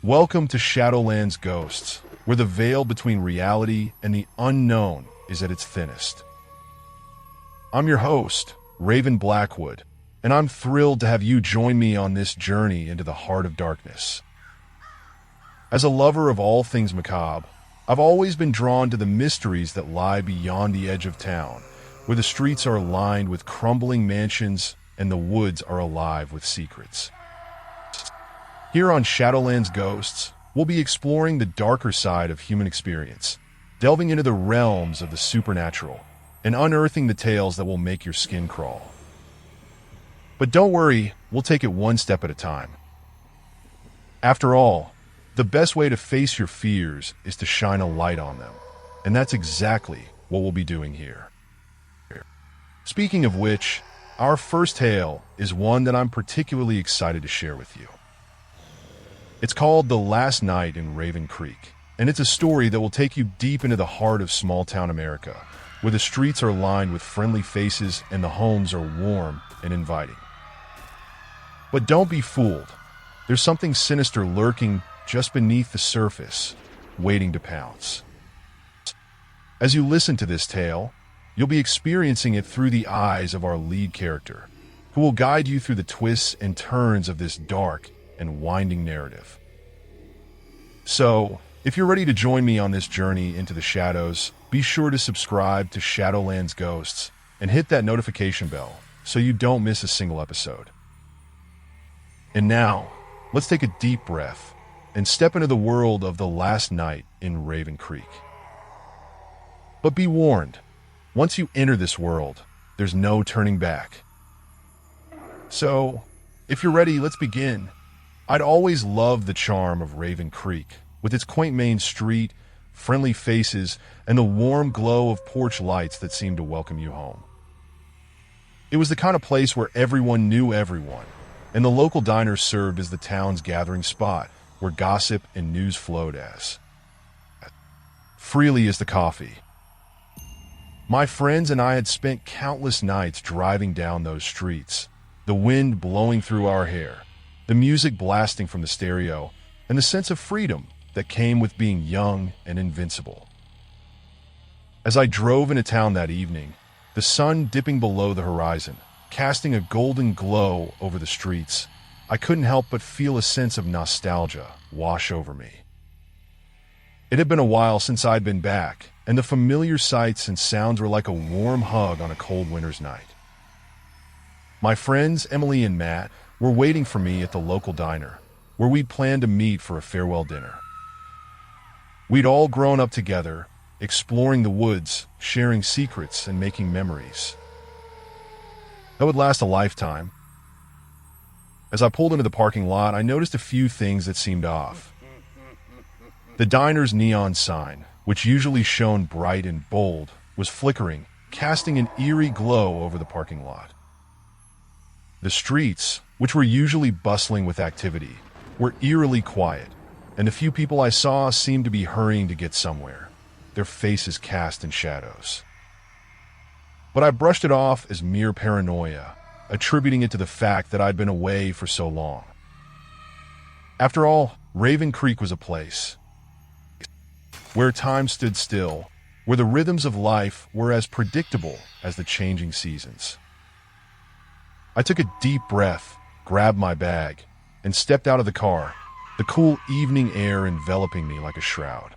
Welcome to Shadowland's Ghosts, where the veil between reality and the unknown is at its thinnest. I'm your host, Raven Blackwood, and I'm thrilled to have you join me on this journey into the heart of darkness. As a lover of all things macabre, I've always been drawn to the mysteries that lie beyond the edge of town, where the streets are lined with crumbling mansions and the woods are alive with secrets. Here on Shadowland's Ghosts, we'll be exploring the darker side of human experience, delving into the realms of the supernatural, and unearthing the tales that will make your skin crawl. But don't worry, we'll take it one step at a time. After all, the best way to face your fears is to shine a light on them, and that's exactly what we'll be doing here. Speaking of which, our first tale is one that I'm particularly excited to share with you. It's called The Last Night in Raven Creek, and it's a story that will take you deep into the heart of small-town America, where the streets are lined with friendly faces and the homes are warm and inviting. But don't be fooled. There's something sinister lurking just beneath the surface, waiting to pounce. As you listen to this tale, you'll be experiencing it through the eyes of our lead character, who will guide you through the twists and turns of this dark and winding narrative. So, if you're ready to join me on this journey into the shadows, be sure to subscribe to Shadowland's Ghosts and hit that notification bell so you don't miss a single episode. And now, let's take a deep breath and step into the world of The Last Night in Raven Creek. But be warned, once you enter this world, there's no turning back. So, if you're ready, let's begin. I'd always loved the charm of Raven Creek, with its quaint main street, friendly faces, and the warm glow of porch lights that seemed to welcome you home. It was the kind of place where everyone knew everyone, and the local diner served as the town's gathering spot, where gossip and news flowed as freely as the coffee. My friends and I had spent countless nights driving down those streets, the wind blowing through our hair, the music blasting from the stereo, and the sense of freedom that came with being young and invincible. As I drove into town that evening, the sun dipping below the horizon, casting a golden glow over the streets, I couldn't help but feel a sense of nostalgia wash over me. It had been a while since I'd been back, and the familiar sights and sounds were like a warm hug on a cold winter's night. My friends, Emily and Matt, were waiting for me at the local diner, where we'd planned to meet for a farewell dinner. We'd all grown up together, exploring the woods, sharing secrets, and making memories that would last a lifetime. As I pulled into the parking lot, I noticed a few things that seemed off. The diner's neon sign, which usually shone bright and bold, was flickering, casting an eerie glow over the parking lot. The streets, which were usually bustling with activity, were eerily quiet, and the few people I saw seemed to be hurrying to get somewhere, their faces cast in shadows. But I brushed it off as mere paranoia, attributing it to the fact that I'd been away for so long. After all, Raven Creek was a place where time stood still, where the rhythms of life were as predictable as the changing seasons. I took a deep breath, grabbed my bag, and stepped out of the car, the cool evening air enveloping me like a shroud.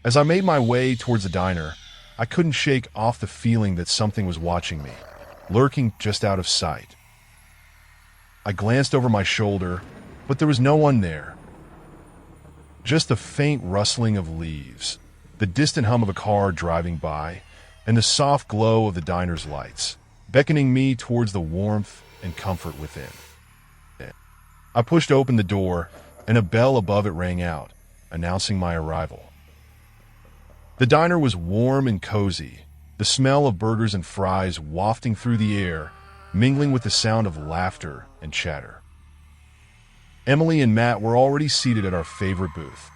As I made my way towards the diner, I couldn't shake off the feeling that something was watching me, lurking just out of sight. I glanced over my shoulder, but there was no one there. Just a faint rustling of leaves, the distant hum of a car driving by, and the soft glow of the diner's lights, beckoning me towards the warmth and comfort within. I pushed open the door, and a bell above it rang out, announcing my arrival. The diner was warm and cozy, the smell of burgers and fries wafting through the air, mingling with the sound of laughter and chatter. Emily and Matt were already seated at our favorite booth,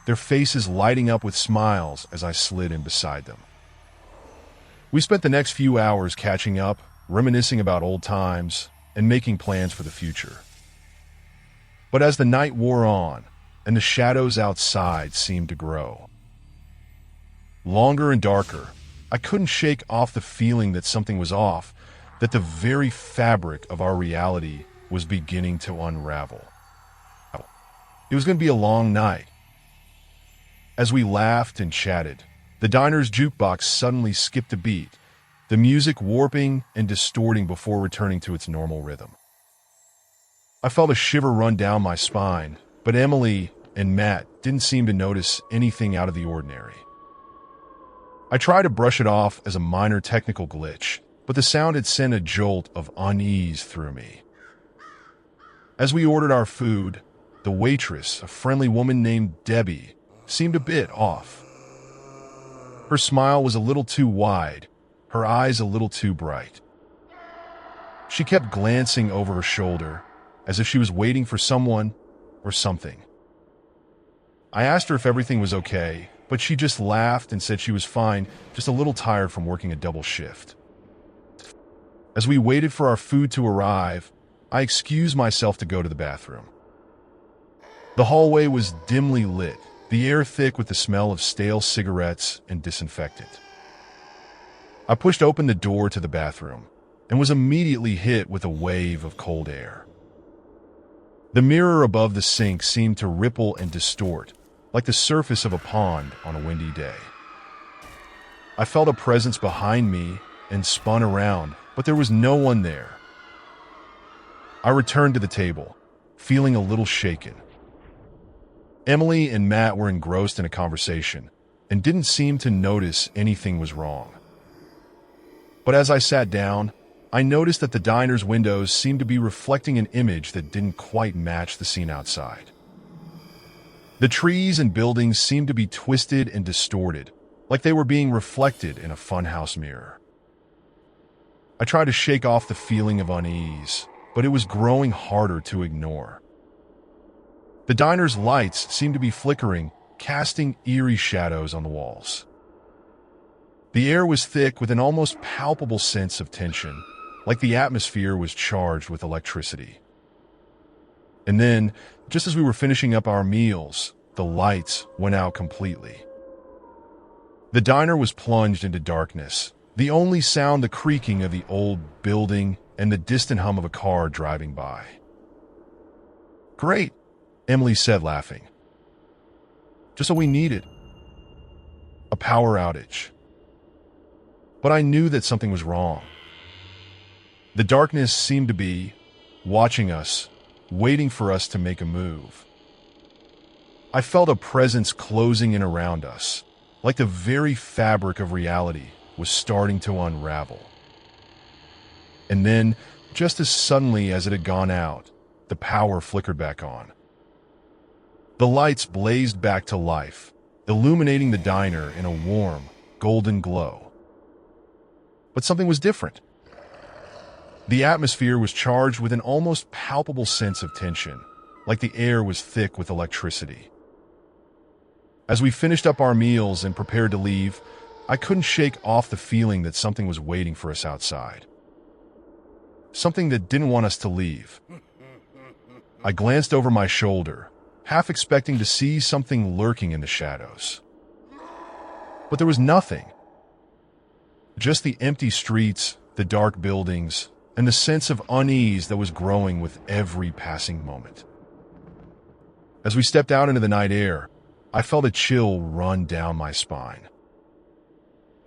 their faces lighting up with smiles as I slid in beside them. We spent the next few hours catching up, reminiscing about old times, and making plans for the future. But as the night wore on, and the shadows outside seemed to grow longer and darker, I couldn't shake off the feeling that something was off, that the very fabric of our reality was beginning to unravel. It was going to be a long night. As we laughed and chatted, the diner's jukebox suddenly skipped a beat, the music warping and distorting before returning to its normal rhythm. I felt a shiver run down my spine, but Emily and Matt didn't seem to notice anything out of the ordinary. I tried to brush it off as a minor technical glitch, but the sound had sent a jolt of unease through me. As we ordered our food, the waitress, a friendly woman named Debbie, seemed a bit off. Her smile was a little too wide, her eyes a little too bright. She kept glancing over her shoulder, as if she was waiting for someone or something. I asked her if everything was okay, but she just laughed and said she was fine, just a little tired from working a double shift. As we waited for our food to arrive, I excused myself to go to the bathroom. The hallway was dimly lit, the air thick with the smell of stale cigarettes and disinfectant. I pushed open the door to the bathroom and was immediately hit with a wave of cold air. The mirror above the sink seemed to ripple and distort, like the surface of a pond on a windy day. I felt a presence behind me and spun around, but there was no one there. I returned to the table, feeling a little shaken. Emily and Matt were engrossed in a conversation and didn't seem to notice anything was wrong. But as I sat down, I noticed that the diner's windows seemed to be reflecting an image that didn't quite match the scene outside. The trees and buildings seemed to be twisted and distorted, like they were being reflected in a funhouse mirror. I tried to shake off the feeling of unease, but it was growing harder to ignore. The diner's lights seemed to be flickering, casting eerie shadows on the walls. The air was thick with an almost palpable sense of tension, like the atmosphere was charged with electricity. And then, just as we were finishing up our meals, the lights went out completely. The diner was plunged into darkness, the only sound the creaking of the old building and the distant hum of a car driving by. "Great," Emily said, laughing. "Just what we needed. A power outage." But I knew that something was wrong. The darkness seemed to be watching us, waiting for us to make a move. I felt a presence closing in around us, like the very fabric of reality was starting to unravel. And then, just as suddenly as it had gone out, the power flickered back on. The lights blazed back to life, illuminating the diner in a warm, golden glow. But something was different. The atmosphere was charged with an almost palpable sense of tension, like the air was thick with electricity. As we finished up our meals and prepared to leave, I couldn't shake off the feeling that something was waiting for us outside. Something that didn't want us to leave. I glanced over my shoulder, half expecting to see something lurking in the shadows. But there was nothing. Just the empty streets, the dark buildings, and the sense of unease that was growing with every passing moment. As we stepped out into the night air, I felt a chill run down my spine.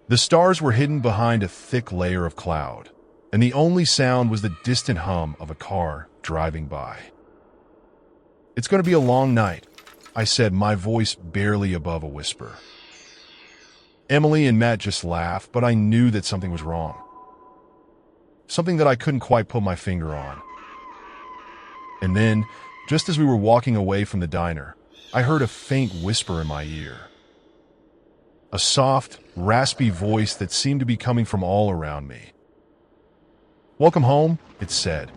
The stars were hidden behind a thick layer of cloud, and the only sound was the distant hum of a car driving by. "It's going to be a long night," I said, my voice barely above a whisper. Emily and Matt just laughed, but I knew that something was wrong. Something that I couldn't quite put my finger on. And then, just as we were walking away from the diner, I heard a faint whisper in my ear. A soft, raspy voice that seemed to be coming from all around me. "Welcome home," it said.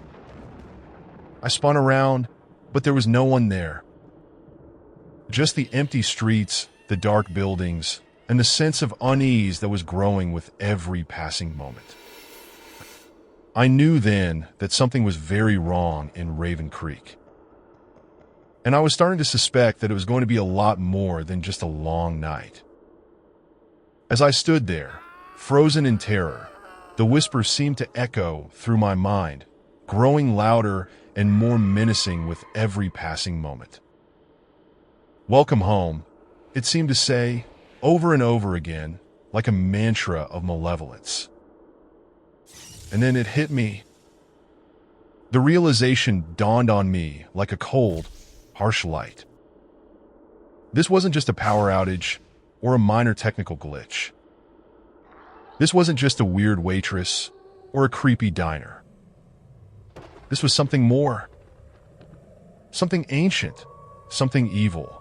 I spun around, but there was no one there. Just the empty streets, the dark buildings, and the sense of unease that was growing with every passing moment. I knew then that something was very wrong in Raven Creek. and I was starting to suspect that it was going to be a lot more than just a long night. As I stood there, frozen in terror, the whispers seemed to echo through my mind, growing louder and more menacing with every passing moment. "Welcome home," it seemed to say, over and over again, like a mantra of malevolence. And then it hit me. The realization dawned on me like a cold, harsh light. This wasn't just a power outage or a minor technical glitch. This wasn't just a weird waitress or a creepy diner. This was something more. Something ancient, something evil.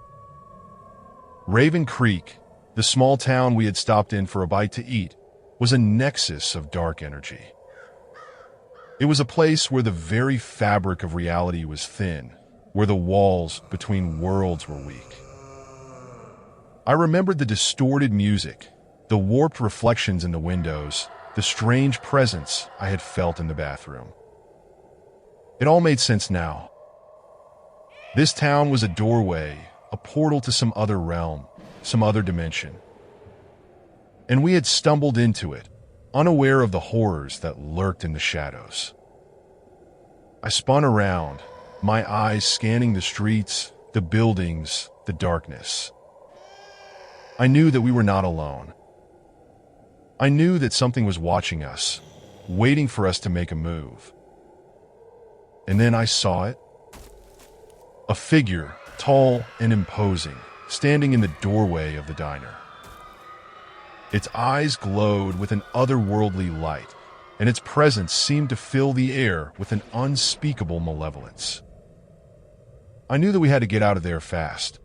Raven Creek, the small town we had stopped in for a bite to eat, was a nexus of dark energy. It was a place where the very fabric of reality was thin, where the walls between worlds were weak. I remembered the distorted music, the warped reflections in the windows, the strange presence I had felt in the bathroom. It all made sense now. This town was a doorway, a portal to some other realm, some other dimension. And we had stumbled into it, unaware of the horrors that lurked in the shadows. I spun around, my eyes scanning the streets, the buildings, the darkness. I knew that we were not alone. I knew that something was watching us, waiting for us to make a move. And then I saw it. A figure, tall and imposing, standing in the doorway of the diner. Its eyes glowed with an otherworldly light, and its presence seemed to fill the air with an unspeakable malevolence. I knew that we had to get out of there fast.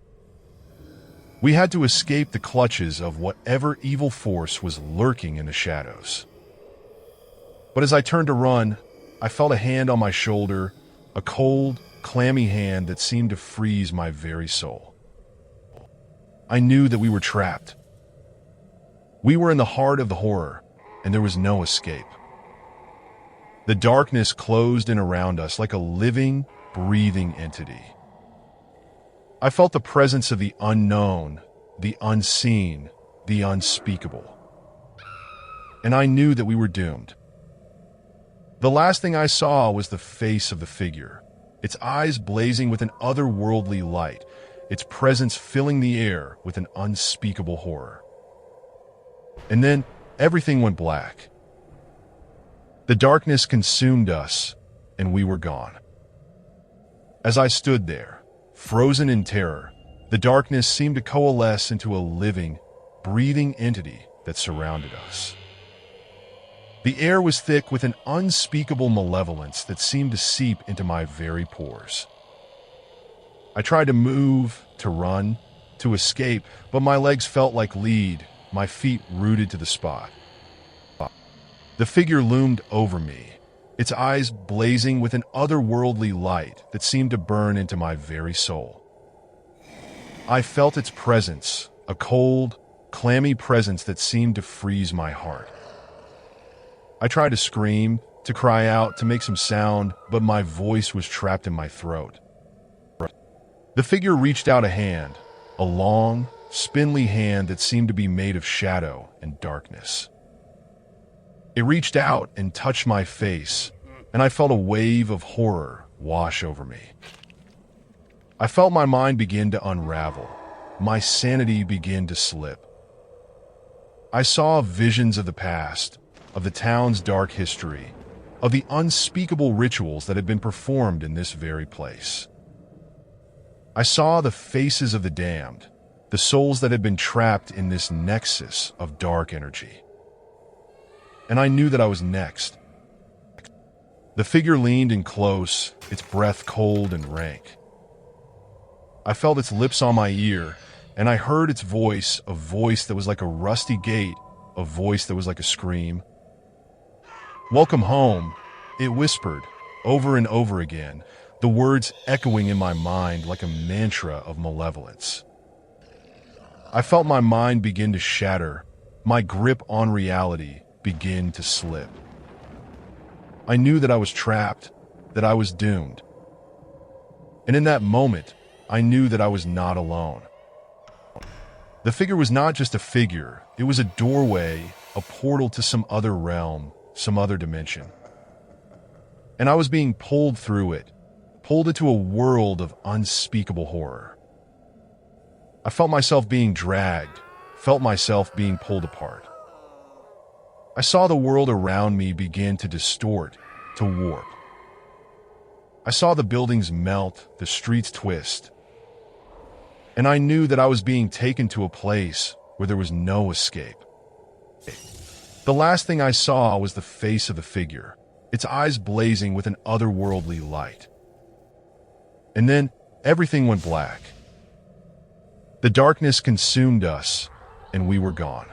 We had to escape the clutches of whatever evil force was lurking in the shadows. But as I turned to run, I felt a hand on my shoulder, a cold, clammy hand that seemed to freeze my very soul. I knew that we were trapped. We were in the heart of the horror, and there was no escape. The darkness closed in around us like a living, breathing entity. I felt the presence of the unknown, the unseen, the unspeakable. And I knew that we were doomed. The last thing I saw was the face of the figure, its eyes blazing with an otherworldly light, its presence filling the air with an unspeakable horror. And then everything went black. The darkness consumed us, and we were gone. As I stood there, frozen in terror, the darkness seemed to coalesce into a living, breathing entity that surrounded us. The air was thick with an unspeakable malevolence that seemed to seep into my very pores. I tried to move, to run, to escape, but my legs felt like lead, my feet rooted to the spot. The figure loomed over me, its eyes blazing with an otherworldly light that seemed to burn into my very soul. I felt its presence, a cold, clammy presence that seemed to freeze my heart. I tried to scream, to cry out, to make some sound, but my voice was trapped in my throat. The figure reached out a hand, a long, spindly hand that seemed to be made of shadow and darkness. It reached out and touched my face, and I felt a wave of horror wash over me. I felt my mind begin to unravel, my sanity begin to slip. I saw visions of the past, of the town's dark history, of the unspeakable rituals that had been performed in this very place. I saw the faces of the damned, the souls that had been trapped in this nexus of dark energy. And I knew that I was next. The figure leaned in close, its breath cold and rank. I felt its lips on my ear, and I heard its voice, a voice that was like a rusty gate, a voice that was like a scream. "Welcome home," it whispered, over and over again, the words echoing in my mind like a mantra of malevolence. I felt my mind begin to shatter, my grip on reality begin to slip. I knew that I was trapped, that I was doomed. And in that moment, I knew that I was not alone. The figure was not just a figure, it was a doorway, a portal to some other realm, some other dimension. And I was being pulled through it, pulled into a world of unspeakable horror. I felt myself being dragged, felt myself being pulled apart. I saw the world around me begin to distort, to warp. I saw the buildings melt, the streets twist. And I knew that I was being taken to a place where there was no escape. The last thing I saw was the face of the figure, its eyes blazing with an otherworldly light. And then everything went black. The darkness consumed us, and we were gone.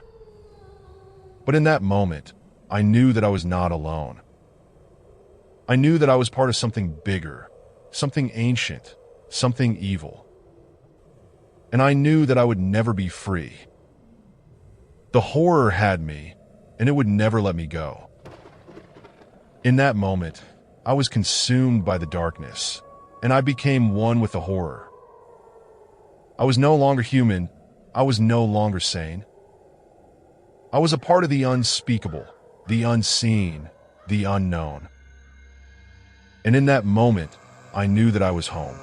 But in that moment, I knew that I was not alone. I knew that I was part of something bigger, something ancient, something evil. And I knew that I would never be free. The horror had me, and it would never let me go. In that moment, I was consumed by the darkness, and I became one with the horror. I was no longer human. I was no longer sane. I was a part of the unspeakable, the unseen, the unknown. And in that moment, I knew that I was home.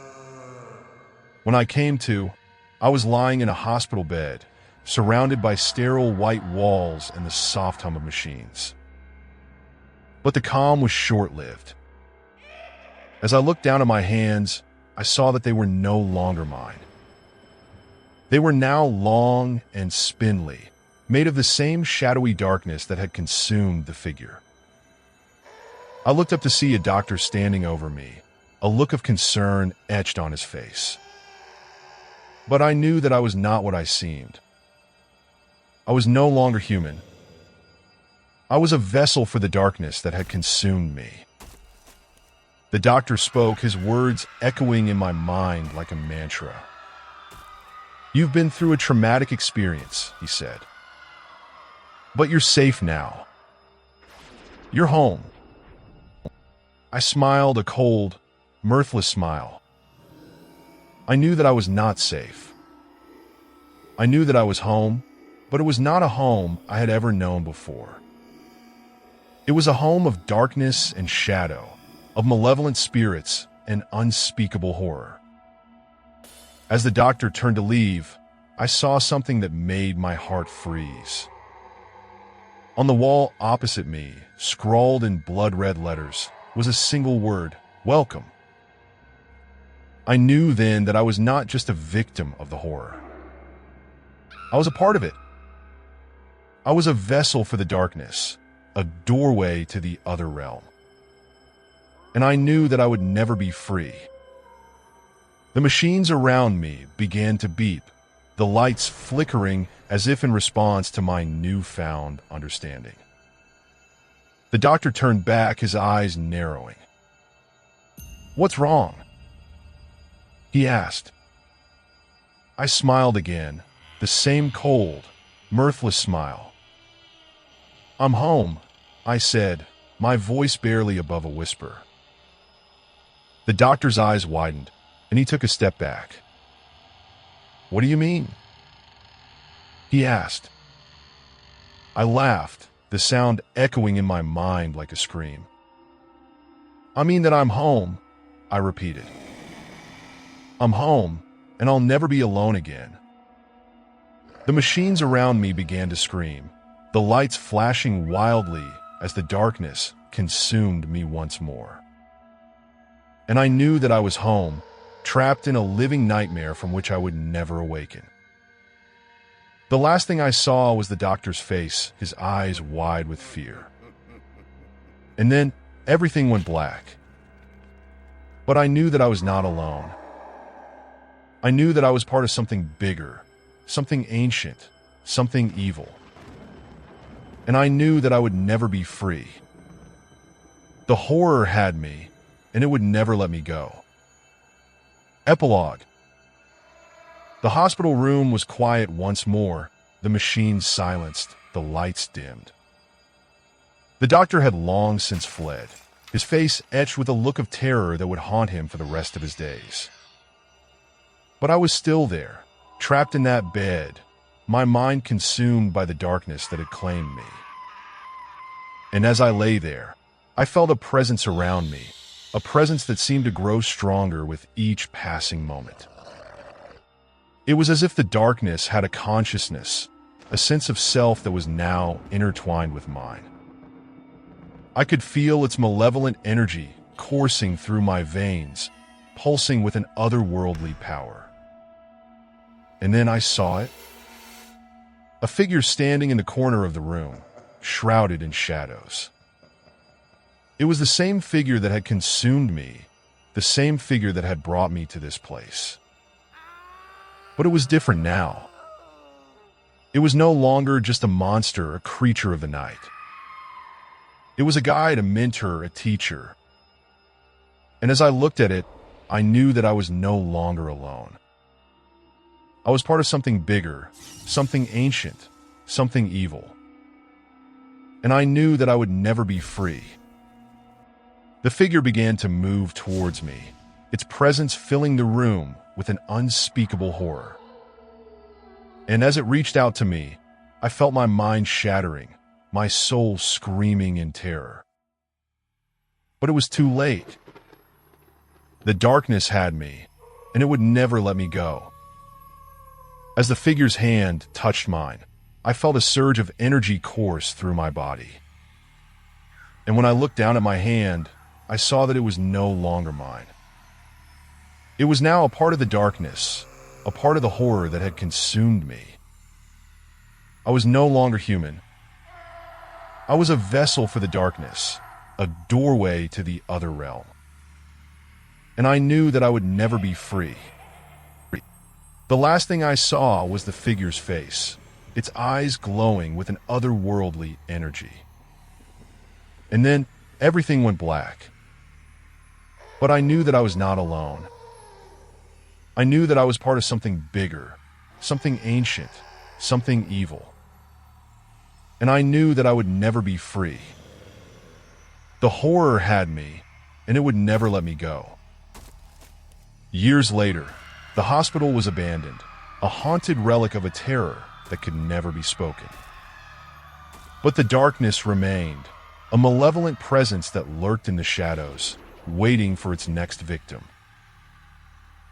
When I came to, I was lying in a hospital bed, surrounded by sterile white walls and the soft hum of machines. But the calm was short-lived. As I looked down at my hands, I saw that they were no longer mine. They were now long and spindly, made of the same shadowy darkness that had consumed the figure. I looked up to see a doctor standing over me, a look of concern etched on his face. But I knew that I was not what I seemed. I was no longer human. I was a vessel for the darkness that had consumed me. The doctor spoke, his words echoing in my mind like a mantra. "You've been through a traumatic experience," he said. "But you're safe now. You're home." I smiled, a cold, mirthless smile. I knew that I was not safe. I knew that I was home, but it was not a home I had ever known before. It was a home of darkness and shadow, of malevolent spirits and unspeakable horror. As the doctor turned to leave, I saw something that made my heart freeze. On the wall opposite me, scrawled in blood-red letters, was a single word: welcome. I knew then that I was not just a victim of the horror. I was a part of it. I was a vessel for the darkness, a doorway to the other realm. And I knew that I would never be free. The machines around me began to beep, the lights flickering as if in response to my newfound understanding. The doctor turned back, his eyes narrowing. "What's wrong?" he asked. I smiled again, the same cold, mirthless smile. "I'm home," I said, my voice barely above a whisper. The doctor's eyes widened, and he took a step back. "What do you mean?" he asked. I laughed, the sound echoing in my mind like a scream. "I mean that I'm home," I repeated. "I'm home, and I'll never be alone again." The machines around me began to scream, the lights flashing wildly as the darkness consumed me once more. And I knew that I was home, trapped in a living nightmare from which I would never awaken. The last thing I saw was the doctor's face, his eyes wide with fear. And then everything went black. But I knew that I was not alone. I knew that I was part of something bigger, something ancient, something evil. And I knew that I would never be free. The horror had me, and it would never let me go. Epilogue. The hospital room was quiet once more, the machines silenced, the lights dimmed. The doctor had long since fled, his face etched with a look of terror that would haunt him for the rest of his days. But I was still there, trapped in that bed, my mind consumed by the darkness that had claimed me. And as I lay there, I felt a presence around me, a presence that seemed to grow stronger with each passing moment. It was as if the darkness had a consciousness, a sense of self that was now intertwined with mine. I could feel its malevolent energy coursing through my veins, pulsing with an otherworldly power. And then I saw it. A figure standing in the corner of the room, shrouded in shadows. It was the same figure that had consumed me, the same figure that had brought me to this place. But it was different now. It was no longer just a monster, a creature of the night. It was a guide, a mentor, a teacher. And as I looked at it, I knew that I was no longer alone. I was part of something bigger, something ancient, something evil. And I knew that I would never be free. The figure began to move towards me, its presence filling the room with an unspeakable horror. And as it reached out to me, I felt my mind shattering, my soul screaming in terror. But it was too late. The darkness had me, and it would never let me go. As the figure's hand touched mine, I felt a surge of energy course through my body. And when I looked down at my hand, I saw that it was no longer mine. It was now a part of the darkness, a part of the horror that had consumed me. I was no longer human. I was a vessel for the darkness, a doorway to the other realm. And I knew that I would never be free. The last thing I saw was the figure's face, its eyes glowing with an otherworldly energy. And then everything went black. But I knew that I was not alone. I knew that I was part of something bigger, something ancient, something evil. And I knew that I would never be free. The horror had me, and it would never let me go. Years later, the hospital was abandoned, a haunted relic of a terror that could never be spoken. But the darkness remained, a malevolent presence that lurked in the shadows, waiting for its next victim.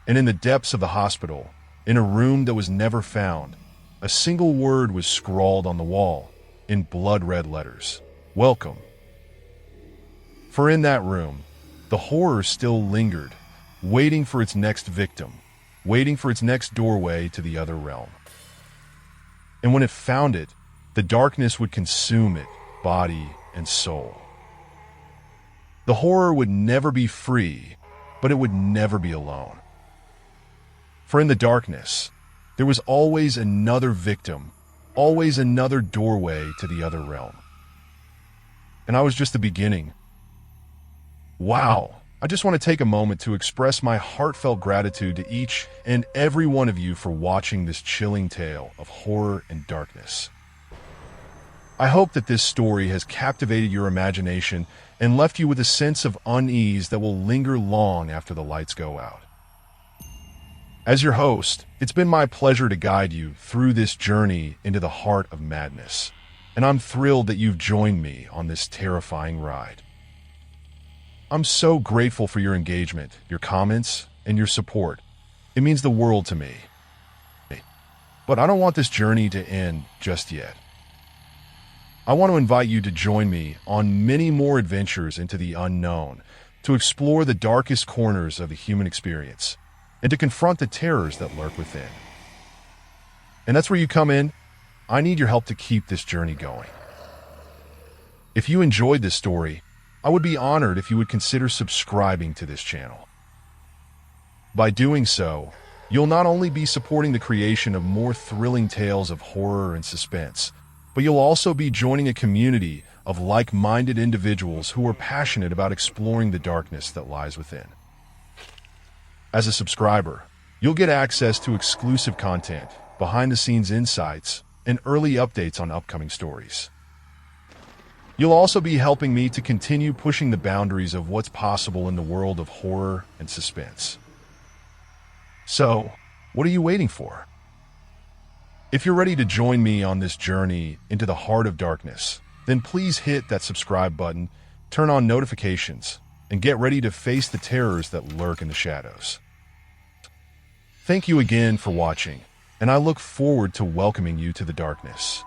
And in the depths of the hospital, in a room that was never found, a single word was scrawled on the wall in blood-red letters: "Welcome." For in that room, the horror still lingered, waiting for its next victim, waiting for its next doorway to the other realm. And when it found it, the darkness would consume it, body and soul. The horror would never be free, but it would never be alone. For in the darkness, there was always another victim, always another doorway to the other realm. And I was just the beginning. Wow. I just want to take a moment to express my heartfelt gratitude to each and every one of you for watching this chilling tale of horror and darkness. I hope that this story has captivated your imagination and left you with a sense of unease that will linger long after the lights go out. As your host, it's been my pleasure to guide you through this journey into the heart of madness, and I'm thrilled that you've joined me on this terrifying ride. I'm so grateful for your engagement, your comments, and your support. It means the world to me. But I don't want this journey to end just yet. I want to invite you to join me on many more adventures into the unknown, to explore the darkest corners of the human experience, and to confront the terrors that lurk within. And that's where you come in. I need your help to keep this journey going. If you enjoyed this story, I would be honored if you would consider subscribing to this channel. By doing so, you'll not only be supporting the creation of more thrilling tales of horror and suspense, but you'll also be joining a community of like-minded individuals who are passionate about exploring the darkness that lies within. As a subscriber, you'll get access to exclusive content, behind-the-scenes insights, and early updates on upcoming stories. You'll also be helping me to continue pushing the boundaries of what's possible in the world of horror and suspense. So, What are you waiting for? If you're ready to join me on this journey into the heart of darkness, then please hit that subscribe button, turn on notifications, and get ready to face the terrors that lurk in the shadows. Thank you again for watching, and I look forward to welcoming you to the darkness.